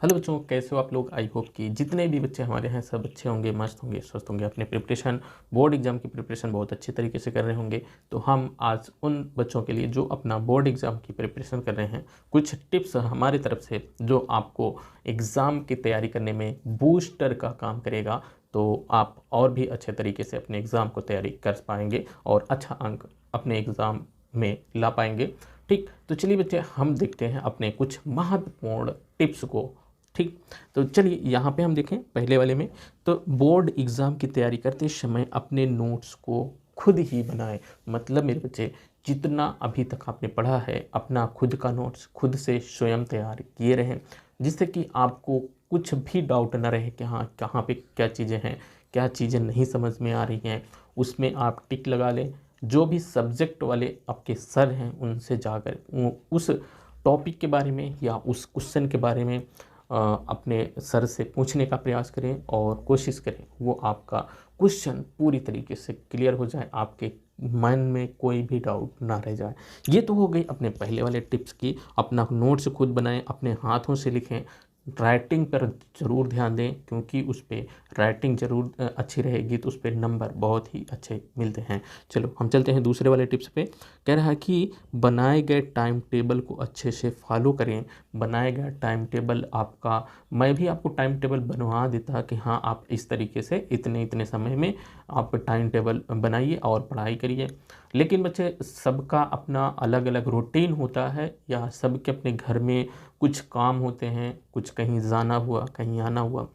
Hello बच्चों, कैसे हो आप लोग। आई होप कि जितने भी बच्चे हमारे हैं सब अच्छे होंगे, मस्त होंगे, स्वस्थ होंगे, अपने प्रिपरेशन बोर्ड एग्ज़ाम की प्रिपरेशन बहुत अच्छे तरीके से कर रहे होंगे। तो हम आज उन बच्चों के लिए जो अपना बोर्ड एग्ज़ाम की प्रिपरेशन कर रहे हैं, कुछ टिप्स हमारी तरफ से जो आपको एग्ज़ाम की तैयारी करने में बूस्टर का काम करेगा। तो आप और भी अच्छे तरीके से अपने एग्ज़ाम को तैयारी कर पाएंगे और अच्छा अंक अपने एग्ज़ाम में ला पाएंगे। ठीक, तो चलिए बच्चे हम देखते हैं अपने कुछ महत्वपूर्ण टिप्स को। ठीक, तो चलिए यहाँ पे हम देखें पहले वाले में। तो बोर्ड एग्ज़ाम की तैयारी करते समय अपने नोट्स को खुद ही बनाएं। मतलब मेरे बच्चे, जितना अभी तक आपने पढ़ा है अपना खुद का नोट्स खुद से स्वयं तैयार किए रहें, जिससे कि आपको कुछ भी डाउट ना रहे कि हाँ कहाँ पे क्या चीज़ें हैं, क्या चीज़ें नहीं समझ में आ रही हैं। उसमें आप टिक लगा लें। जो भी सब्जेक्ट वाले आपके सर हैं उनसे जाकर उस टॉपिक के बारे में या उस क्वेश्चन के बारे में अपने सर से पूछने का प्रयास करें और कोशिश करें वो आपका क्वेश्चन पूरी तरीके से क्लियर हो जाए, आपके मन में कोई भी डाउट ना रह जाए। ये तो हो गई अपने पहले वाले टिप्स की। अपना नोट्स खुद बनाएं, अपने हाथों से लिखें। राइटिंग पर ज़रूर ध्यान दें, क्योंकि उस पर राइटिंग ज़रूर अच्छी रहेगी तो उस पर नंबर बहुत ही अच्छे मिलते हैं। चलो हम चलते हैं दूसरे वाले टिप्स पे। कह रहा है कि बनाए गए टाइम टेबल को अच्छे से फॉलो करें। बनाया गया टाइम टेबल आपका, मैं भी आपको टाइम टेबल बनवा देता कि हाँ आप इस तरीके से इतने इतने समय में आप टाइम टेबल बनाइए और पढ़ाई करिए। लेकिन बच्चे, सबका अपना अलग अलग रूटीन होता है या सबके अपने घर में कुछ काम होते हैं, कुछ कहीं जाना हुआ, कहीं आना हुआ।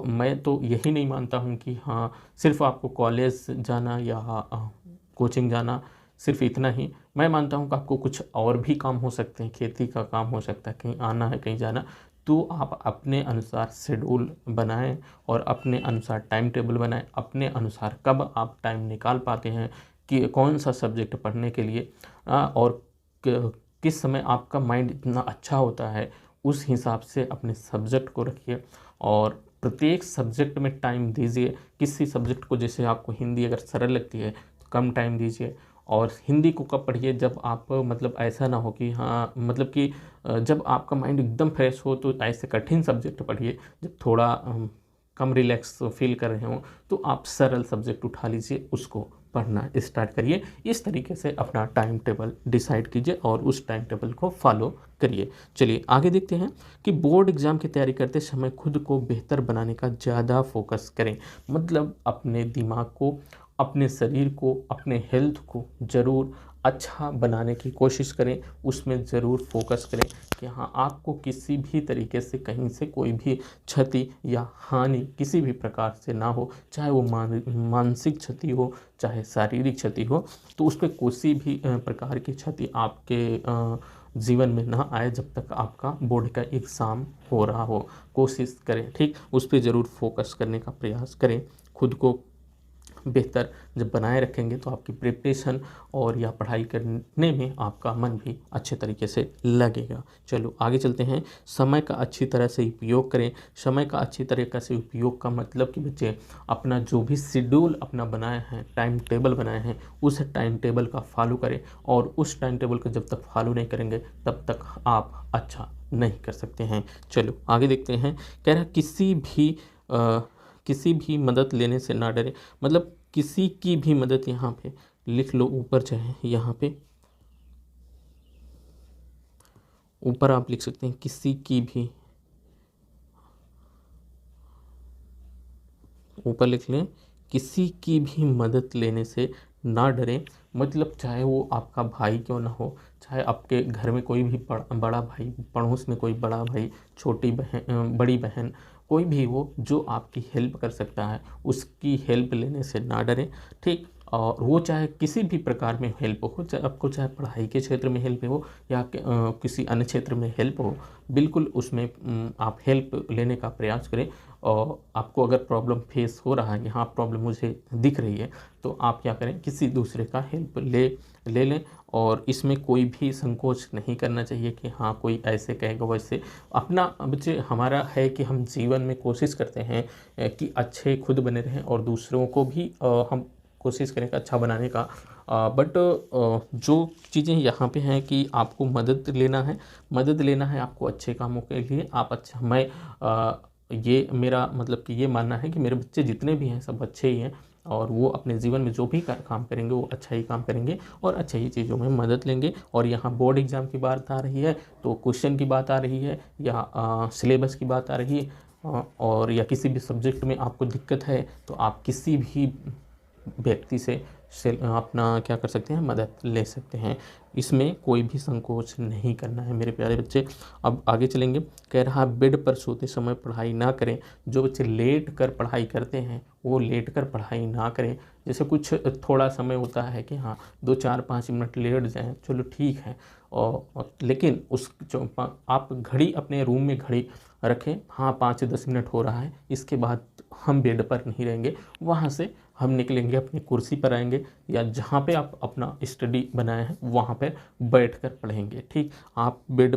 मैं तो यही नहीं मानता हूँ कि हाँ सिर्फ आपको कॉलेज जाना या कोचिंग जाना सिर्फ इतना ही। मैं मानता हूँ कि आपको कुछ और भी काम हो सकते हैं, खेती का काम हो सकता है, कहीं आना है, कहीं जाना। तो आप अपने अनुसार शेड्यूल बनाएं और अपने अनुसार टाइम टेबल बनाएं। अपने अनुसार कब आप टाइम निकाल पाते हैं कि कौन सा सब्जेक्ट पढ़ने के लिए और किस समय आपका माइंड इतना अच्छा होता है, उस हिसाब से अपने सब्जेक्ट को रखिए और प्रत्येक सब्जेक्ट में टाइम दीजिए। किसी सब्जेक्ट को, जैसे आपको हिंदी अगर सरल लगती है तो कम टाइम दीजिए। और हिंदी को कब पढ़िए, जब आप मतलब ऐसा ना हो कि हाँ मतलब कि जब आपका माइंड एकदम फ्रेश हो तो ऐसे कठिन सब्जेक्ट पढ़िए। जब थोड़ा कम रिलैक्स फील कर रहे हो तो आप सरल सब्जेक्ट उठा लीजिए, उसको पढ़ना स्टार्ट करिए। इस तरीके से अपना टाइम टेबल डिसाइड कीजिए और उस टाइम टेबल को फॉलो करिए। चलिए आगे देखते हैं कि बोर्ड एग्ज़ाम की तैयारी करते समय खुद को बेहतर बनाने का ज़्यादा फोकस करें। मतलब अपने दिमाग को, अपने शरीर को, अपने हेल्थ को ज़रूर अच्छा बनाने की कोशिश करें। उसमें ज़रूर फोकस करें कि हाँ आपको किसी भी तरीके से कहीं से कोई भी क्षति या हानि किसी भी प्रकार से ना हो, चाहे वो मानसिक क्षति हो, चाहे शारीरिक क्षति हो। तो उस पर किसी भी प्रकार की क्षति आपके जीवन में ना आए जब तक आपका बोर्ड का एग्ज़ाम हो रहा हो। कोशिश करें, ठीक, उस पर ज़रूर फोकस करने का प्रयास करें। खुद को बेहतर जब बनाए रखेंगे तो आपकी प्रिपरेशन और या पढ़ाई करने में आपका मन भी अच्छे तरीके से लगेगा। चलो आगे चलते हैं। समय का अच्छी तरह से उपयोग करें। समय का अच्छी तरीके से उपयोग का मतलब कि बच्चे अपना जो भी शेड्यूल अपना बनाए हैं, टाइम टेबल बनाए हैं, उस टाइम टेबल का फॉलो करें। और उस टाइम टेबल का जब तक फॉलो नहीं करेंगे तब तक आप अच्छा नहीं कर सकते हैं। चलो आगे देखते हैं। कह रहा किसी भी मदद लेने से ना डरे। मतलब किसी की भी मदद, यहाँ पे लिख लो ऊपर, चाहे यहाँ पे ऊपर आप लिख सकते हैं किसी की भी, ऊपर लिख लें किसी की भी मदद लेने से ना डरें। मतलब चाहे वो आपका भाई क्यों ना हो, चाहे आपके घर में कोई भी बड़ा भाई, पड़ोस में कोई बड़ा भाई, छोटी बहन, बड़ी बहन, कोई भी हो जो आपकी हेल्प कर सकता है, उसकी हेल्प लेने से ना डरें। ठीक, और वो चाहे किसी भी प्रकार में हेल्प हो, चाहे आपको चाहे पढ़ाई के क्षेत्र में हेल्प हो या किसी अन्य क्षेत्र में हेल्प हो, बिल्कुल उसमें आप हेल्प लेने का प्रयास करें। और आपको अगर प्रॉब्लम फेस हो रहा है, यहाँ प्रॉब्लम मुझे दिख रही है, तो आप क्या करें, किसी दूसरे का हेल्प ले लें। और इसमें कोई भी संकोच नहीं करना चाहिए कि हाँ कोई ऐसे कहेगा वैसे। अपना बच्चे हमारा है कि हम जीवन में कोशिश करते हैं कि अच्छे खुद बने रहें और दूसरों को भी हम कोशिश करें कि अच्छा बनाने का। बट जो चीज़ें यहाँ पे हैं कि आपको मदद लेना है आपको अच्छे कामों के लिए। आप अच्छा ये मेरा मतलब कि ये मानना है कि मेरे बच्चे जितने भी हैं सब अच्छे ही हैं, और वो अपने जीवन में जो भी काम करेंगे वो अच्छा ही काम करेंगे और अच्छे ही चीज़ों में मदद लेंगे। और यहाँ बोर्ड एग्ज़ाम की बात आ रही है तो क्वेश्चन की बात आ रही है, या सिलेबस की बात आ रही है, और या किसी भी सब्जेक्ट में आपको दिक्कत है तो आप किसी भी व्यक्ति से अपना क्या कर सकते हैं, मदद ले सकते हैं। इसमें कोई भी संकोच नहीं करना है मेरे प्यारे बच्चे। अब आगे चलेंगे। कह रहा बेड पर सोते समय पढ़ाई ना करें। जो बच्चे लेट कर पढ़ाई करते हैं वो लेट कर पढ़ाई ना करें। जैसे कुछ थोड़ा समय होता है कि हाँ 2-4-5 मिनट लेट जाएं, चलो ठीक है, लेकिन उस जो आप घड़ी अपने रूम में घड़ी रखें, हाँ 5-10 मिनट हो रहा है, इसके बाद हम बेड पर नहीं रहेंगे, वहाँ से हम निकलेंगे, अपनी कुर्सी पर आएंगे या जहाँ पे आप अपना स्टडी बनाए हैं वहाँ पर बैठकर पढ़ेंगे। ठीक, आप बेड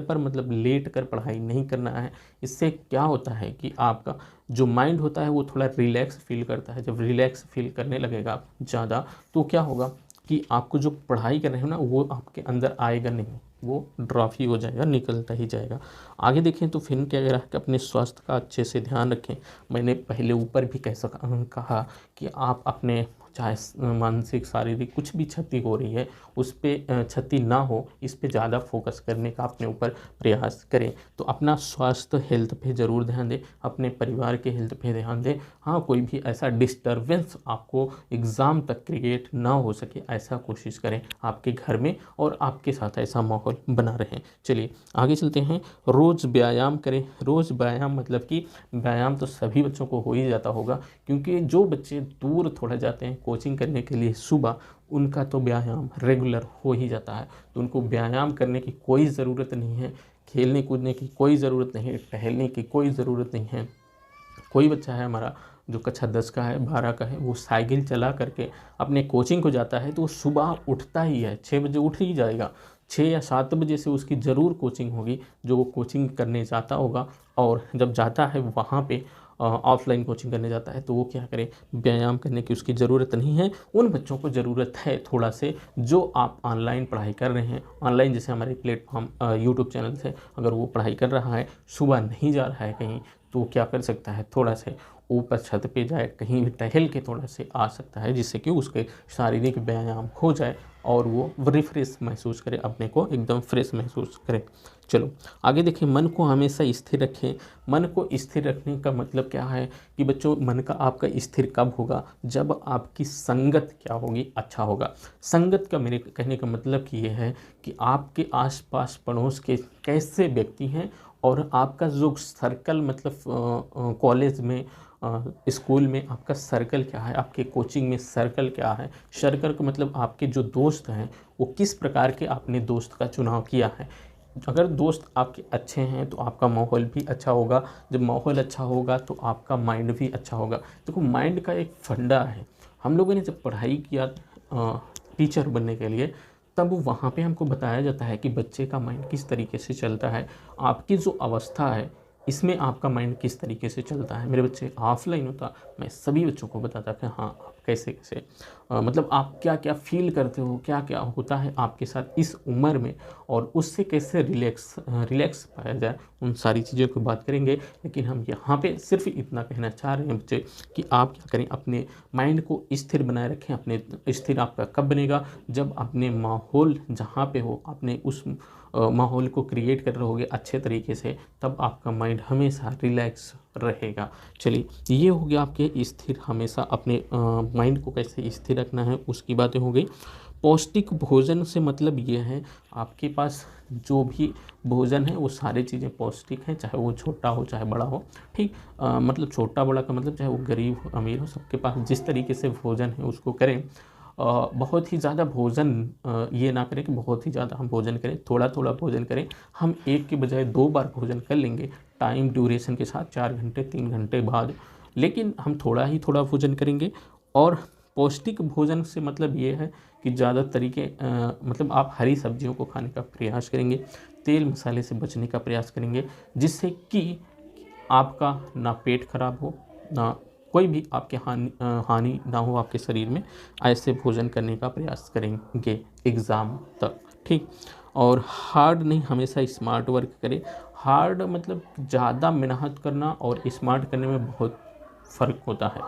पर मतलब लेट कर पढ़ाई नहीं करना है। इससे क्या होता है कि आपका जो माइंड होता है वो थोड़ा रिलैक्स फील करता है। जब रिलैक्स फील करने लगेगा ज़्यादा तो क्या होगा कि आपको जो पढ़ाई कर रहे हो ना वो आपके अंदर आएगा नहीं, वो ड्रॉप ही हो जाएगा, निकलता ही जाएगा। आगे देखें तो फिर क्या कह रहा है कि अपने स्वास्थ्य का अच्छे से ध्यान रखें। मैंने पहले ऊपर भी कहा कि आप अपने चाहे मानसिक शारीरिक कुछ भी क्षति हो रही है उस पर क्षति ना हो, इस पे ज़्यादा फोकस करने का अपने ऊपर प्रयास करें। तो अपना स्वास्थ्य हेल्थ पे ज़रूर ध्यान दें, अपने परिवार के हेल्थ पे ध्यान दें। हाँ, कोई भी ऐसा डिस्टरबेंस आपको एग्ज़ाम तक क्रिएट ना हो सके ऐसा कोशिश करें आपके घर में, और आपके साथ ऐसा माहौल बना रहे। चलिए आगे चलते हैं। रोज़ व्यायाम करें। रोज़ व्यायाम मतलब कि व्यायाम तो सभी बच्चों को हो ही जाता होगा, क्योंकि जो बच्चे दूर थोड़ा जाते हैं कोचिंग करने के लिए सुबह, उनका तो व्यायाम रेगुलर हो ही जाता है। तो उनको व्यायाम करने की कोई ज़रूरत नहीं है, खेलने कूदने की कोई ज़रूरत नहीं है, टहलने की कोई ज़रूरत नहीं है। कोई बच्चा है हमारा जो कक्षा 10 का है, 12 का है, वो साइकिल चला करके अपने कोचिंग को जाता है तो वो सुबह उठता ही है, 6 बजे उठ ही जाएगा। 6 या 7 बजे से उसकी ज़रूर कोचिंग होगी जो वो कोचिंग करने जाता होगा। और जब जाता है वहाँ पे ऑफलाइन कोचिंग करने जाता है तो वो क्या करे, व्यायाम करने की उसकी ज़रूरत नहीं है। उन बच्चों को ज़रूरत है थोड़ा से जो आप ऑनलाइन पढ़ाई कर रहे हैं, ऑनलाइन जैसे हमारे प्लेटफॉर्म यूट्यूब चैनल से अगर वो पढ़ाई कर रहा है, सुबह नहीं जा रहा है कहीं, तो क्या कर सकता है, थोड़ा से ऊपर छत पे जाए, कहीं भी टहल के थोड़ा से आ सकता है, जिससे कि उसके शारीरिक व्यायाम हो जाए और वो रिफ्रेश महसूस करे, अपने को एकदम फ्रेश महसूस करे। चलो आगे देखें। मन को हमेशा स्थिर रखें। मन को स्थिर रखने का मतलब क्या है कि बच्चों, मन का आपका स्थिर कब होगा, जब आपकी संगत क्या होगी, अच्छा होगा। संगत का मेरे कहने का मतलब कि ये है कि आपके आसपास पड़ोस के कैसे व्यक्ति हैं, और आपका जो सर्कल मतलब कॉलेज में स्कूल में आपका सर्कल क्या है, आपके कोचिंग में सर्कल क्या है। सर्कल का मतलब आपके जो दोस्त हैं वो किस प्रकार के आपने दोस्त का चुनाव किया है। अगर दोस्त आपके अच्छे हैं तो आपका माहौल भी अच्छा होगा, जब माहौल अच्छा होगा तो आपका माइंड भी अच्छा होगा। देखो माइंड का एक फंडा है। हम लोगों ने जब पढ़ाई किया टीचर बनने के लिए, तब वहाँ पे हमको बताया जाता है कि बच्चे का माइंड किस तरीके से चलता है, आपकी जो अवस्था है इसमें आपका माइंड किस तरीके से चलता है। मेरे बच्चे ऑफलाइन होता, मैं सभी बच्चों को बताता कि हाँ आप कैसे कैसे मतलब आप क्या क्या फील करते हो, क्या क्या होता है आपके साथ इस उम्र में, और उससे कैसे रिलैक्स पाया जाए, उन सारी चीज़ों की बात करेंगे। लेकिन हम यहाँ पे सिर्फ इतना कहना चाह रहे हैं बच्चे कि आप क्या करें, अपने माइंड को स्थिर बनाए रखें। अपने स्थिर आपका कब बनेगा, जब अपने माहौल जहाँ पे हो, अपने उस माहौल को क्रिएट कर रहोगे अच्छे तरीके से, तब आपका माइंड हमेशा रिलैक्स रहेगा। चलिए ये हो गया आपके स्थिर, हमेशा अपने माइंड को कैसे स्थिर रखना है उसकी बातें हो गई। पौष्टिक भोजन से मतलब ये है आपके पास जो भी भोजन है वो सारी चीज़ें पौष्टिक हैं, चाहे वो छोटा हो चाहे बड़ा हो। ठीक, मतलब छोटा बड़ा का मतलब चाहे वो गरीब हो अमीर हो, सबके पास जिस तरीके से भोजन है उसको करें। बहुत ही ज़्यादा भोजन ये ना करें कि बहुत ही ज़्यादा हम भोजन करें, थोड़ा थोड़ा भोजन करें। हम एक के बजाय 2 बार भोजन कर लेंगे टाइम ड्यूरेशन के साथ, 4 घंटे 3 घंटे बाद, लेकिन हम थोड़ा ही थोड़ा भोजन करेंगे। और पौष्टिक भोजन से मतलब ये है कि ज़्यादा तरीके मतलब आप हरी सब्जियों को खाने का प्रयास करेंगे, तेल मसाले से बचने का प्रयास करेंगे, जिससे कि आपका ना पेट खराब हो, ना कोई भी आपके हानि ना हो आपके शरीर में, ऐसे भोजन करने का प्रयास करेंगे एग्ज़ाम तक, ठीक। और हार्ड नहीं, हमेशा स्मार्ट वर्क करें। हार्ड मतलब ज़्यादा मेहनत करना और स्मार्ट करने में बहुत फ़र्क होता है।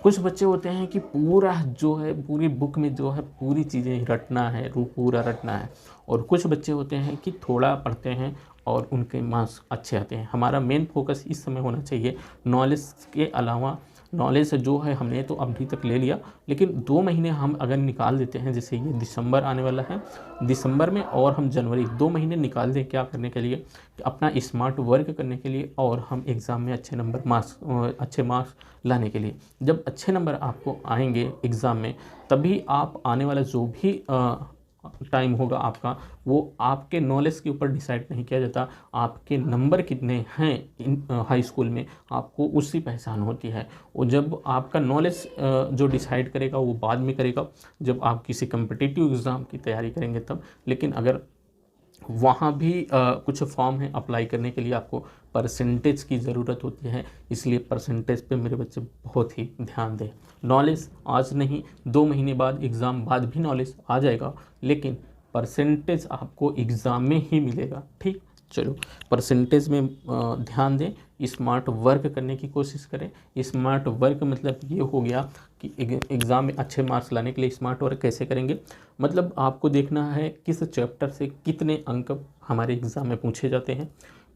कुछ बच्चे होते हैं कि पूरा जो है पूरी बुक में जो है पूरी चीज़ें रटना है, रू पूरा रटना है, और कुछ बच्चे होते हैं कि थोड़ा पढ़ते हैं और उनके मार्क्स अच्छे आते हैं। हमारा मेन फोकस इस समय होना चाहिए नॉलेज के अलावा। नॉलेज जो है हमने तो अभी तक ले लिया, लेकिन 2 महीने हम अगर निकाल देते हैं, जैसे ये दिसंबर आने वाला है, दिसंबर में और हम जनवरी 2 महीने निकाल दें क्या करने के लिए, अपना स्मार्ट वर्क करने के लिए, और हम एग्ज़ाम में अच्छे मार्क्स लाने के लिए। जब अच्छे नंबर आपको आएंगे एग्ज़ाम में, तभी आप आने वाला जो भी टाइम होगा आपका, वो आपके नॉलेज के ऊपर डिसाइड नहीं किया जाता, आपके नंबर कितने हैं हाई स्कूल में, आपको उसकी पहचान होती है। और जब आपका नॉलेज जो डिसाइड करेगा वो बाद में करेगा, जब आप किसी कम्पिटिटिव एग्ज़ाम की तैयारी करेंगे तब। लेकिन अगर वहाँ भी कुछ फॉर्म है अप्लाई करने के लिए, आपको परसेंटेज की ज़रूरत होती है, इसलिए परसेंटेज पे मेरे बच्चे बहुत ही ध्यान दें। नॉलेज आज नहीं, 2 महीने बाद एग्ज़ाम बाद भी नॉलेज आ जाएगा, लेकिन परसेंटेज आपको एग्ज़ाम में ही मिलेगा, ठीक। चलो, परसेंटेज में ध्यान दें, स्मार्ट वर्क करने की कोशिश करें। स्मार्ट वर्क मतलब ये हो गया कि एग्ज़ाम में अच्छे मार्क्स लाने के लिए स्मार्ट वर्क कैसे करेंगे, मतलब आपको देखना है किस चैप्टर से कितने अंक हमारे एग्ज़ाम में पूछे जाते हैं।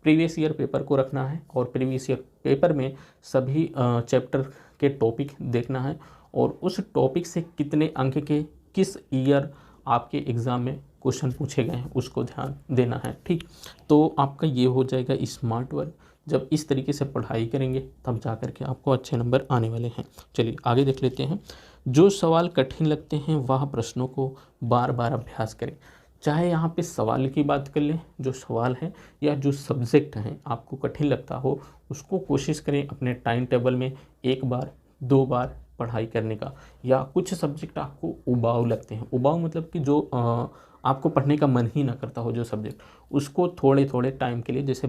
प्रीवियस ईयर पेपर को रखना है और प्रीवियस ईयर पेपर में सभी चैप्टर के टॉपिक देखना है, और उस टॉपिक से कितने अंक के किस ईयर आपके एग्ज़ाम में क्वेश्चन पूछे गए हैं उसको ध्यान देना है, ठीक। तो आपका ये हो जाएगा स्मार्ट वर्क। जब इस तरीके से पढ़ाई करेंगे तब जा कर के आपको अच्छे नंबर आने वाले हैं। चलिए आगे देख लेते हैं। जो सवाल कठिन लगते हैं वह प्रश्नों को बार बार अभ्यास करें। चाहे यहाँ पे सवाल की बात कर लें, जो सवाल है, या जो सब्जेक्ट हैं आपको कठिन लगता हो, उसको कोशिश करें अपने टाइम टेबल में 1 बार 2 बार पढ़ाई करने का। या कुछ सब्जेक्ट आपको उबाऊ लगते हैं, उबाऊ मतलब कि जो आपको पढ़ने का मन ही ना करता हो जो सब्जेक्ट, उसको थोड़े थोड़े टाइम के लिए, जैसे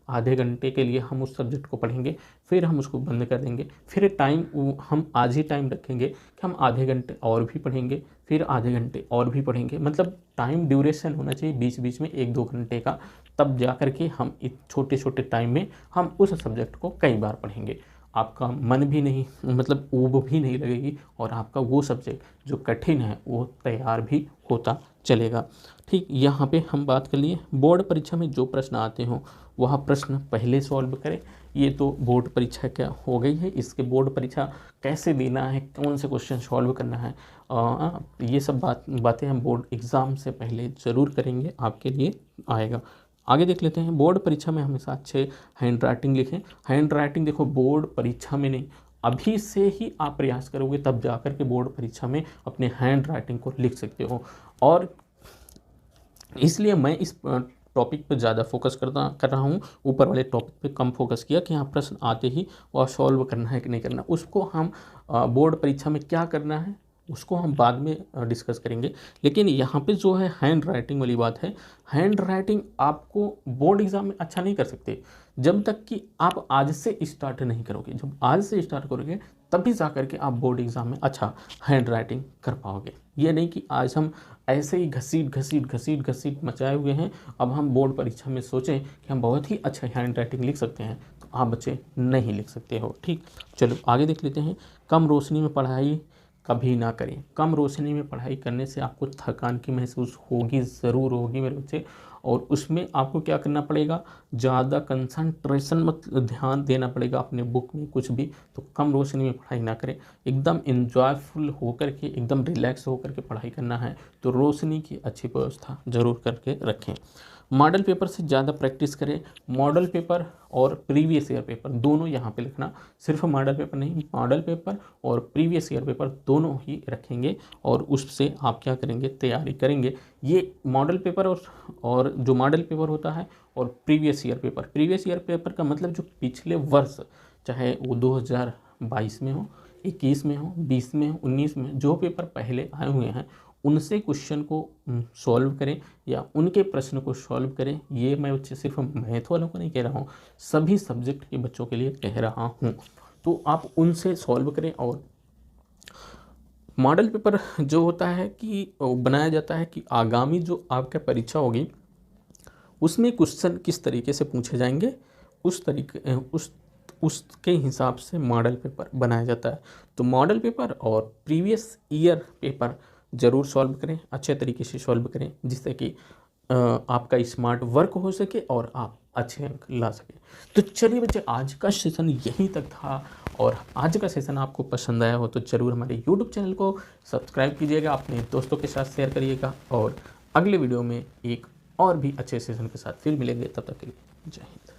आधे घंटे के लिए हम उस सब्जेक्ट को पढ़ेंगे, फिर हम उसको बंद कर देंगे, फिर टाइम हम आज ही टाइम रखेंगे कि हम आधे घंटे और भी पढ़ेंगे, फिर आधे घंटे और भी पढ़ेंगे। मतलब टाइम ड्यूरेशन होना चाहिए बीच बीच में 1-2 घंटे का, तब जा कर के हम इस छोटे छोटे टाइम में हम उस सब्जेक्ट को कई बार पढ़ेंगे। आपका मन भी नहीं, मतलब ऊब भी नहीं लगेगी, और आपका वो सब्जेक्ट जो कठिन है वो तैयार भी होता चलेगा, ठीक। यहाँ पे हम बात कर लिए बोर्ड परीक्षा में जो प्रश्न आते हों वह प्रश्न पहले सॉल्व करें। ये तो बोर्ड परीक्षा क्या हो गई है, इसके बोर्ड परीक्षा कैसे देना है, कौन से क्वेश्चन सॉल्व करना है, ये सब बातें हम बोर्ड एग्ज़ाम से पहले ज़रूर करेंगे, आपके लिए आएगा। आगे देख लेते हैं। बोर्ड परीक्षा में हमेशा अच्छे हैंड राइटिंग लिखें। हैंड राइटिंग देखो, बोर्ड परीक्षा में नहीं, अभी से ही आप प्रयास करोगे तब जाकर के बोर्ड परीक्षा में अपने हैंड राइटिंग को लिख सकते हो। और इसलिए मैं इस टॉपिक पर ज़्यादा फोकस कर रहा हूँ, ऊपर वाले टॉपिक पे कम फोकस किया कि हाँ प्रश्न आते ही वह सॉल्व करना है कि नहीं करना, उसको हम बोर्ड परीक्षा में क्या करना है उसको हम बाद में डिस्कस करेंगे। लेकिन यहाँ पे जो है हैंड राइटिंग वाली बात है, हैंड राइटिंग आपको बोर्ड एग्ज़ाम में अच्छा नहीं कर सकते जब तक कि आप आज से स्टार्ट नहीं करोगे। जब आज से स्टार्ट करोगे तभी जा करके आप बोर्ड एग्ज़ाम में अच्छा हैंड राइटिंग कर पाओगे। ये नहीं कि आज हम ऐसे ही घसीट मचाए हुए हैं, अब हम बोर्ड परीक्षा में सोचें कि हम बहुत ही अच्छा हैंड राइटिंग लिख सकते हैं, तो आप बच्चे नहीं लिख सकते हो, ठीक। चलो आगे देख लेते हैं। कम रोशनी में पढ़ाई कभी ना करें। कम रोशनी में पढ़ाई करने से आपको थकान की महसूस होगी, ज़रूर होगी मेरे बच्चे, और उसमें आपको क्या करना पड़ेगा, ज़्यादा कंसंट्रेशन मत ध्यान देना पड़ेगा अपने बुक में कुछ भी। तो कम रोशनी में पढ़ाई ना करें, एकदम इन्जॉयफुल होकर के, एकदम रिलैक्स होकर के पढ़ाई करना है, तो रोशनी की अच्छी व्यवस्था ज़रूर करके रखें। मॉडल पेपर से ज़्यादा प्रैक्टिस करें। मॉडल पेपर और प्रीवियस ईयर पेपर दोनों यहाँ पे लिखना, सिर्फ मॉडल पेपर नहीं, मॉडल पेपर और प्रीवियस ईयर पेपर दोनों ही रखेंगे, और उससे आप क्या करेंगे, तैयारी करेंगे। ये मॉडल पेपर और जो मॉडल पेपर होता है और प्रीवियस ईयर पेपर का मतलब जो पिछले वर्ष, चाहे वो 2022 में हो, 21 में हो, 20 में हो, 19 में, जो पेपर पहले आए हुए हैं उनसे क्वेश्चन को सॉल्व करें या उनके प्रश्न को सॉल्व करें। ये मैं बच्चे सिर्फ मैथ वालों को नहीं कह रहा हूँ, सभी सब्जेक्ट के बच्चों के लिए कह रहा हूँ। तो आप उनसे सॉल्व करें। और मॉडल पेपर जो होता है कि बनाया जाता है कि आगामी जो आपका परीक्षा होगी उसमें क्वेश्चन किस तरीके से पूछे जाएंगे, उस तरीके उसके हिसाब से मॉडल पेपर बनाया जाता है। तो मॉडल पेपर और प्रीवियस ईयर पेपर ज़रूर सॉल्व करें, अच्छे तरीके से सॉल्व करें, जिससे कि आपका स्मार्ट वर्क हो सके और आप अच्छे अंक ला सके। तो चलिए बच्चे, आज का सेशन यहीं तक था। और आज का सेशन आपको पसंद आया हो तो ज़रूर हमारे यूट्यूब चैनल को सब्सक्राइब कीजिएगा, अपने दोस्तों के साथ शेयर करिएगा, और अगले वीडियो में एक और भी अच्छे सेशन के साथ फिर मिलेंगे। तब तक के लिए जय हिंद।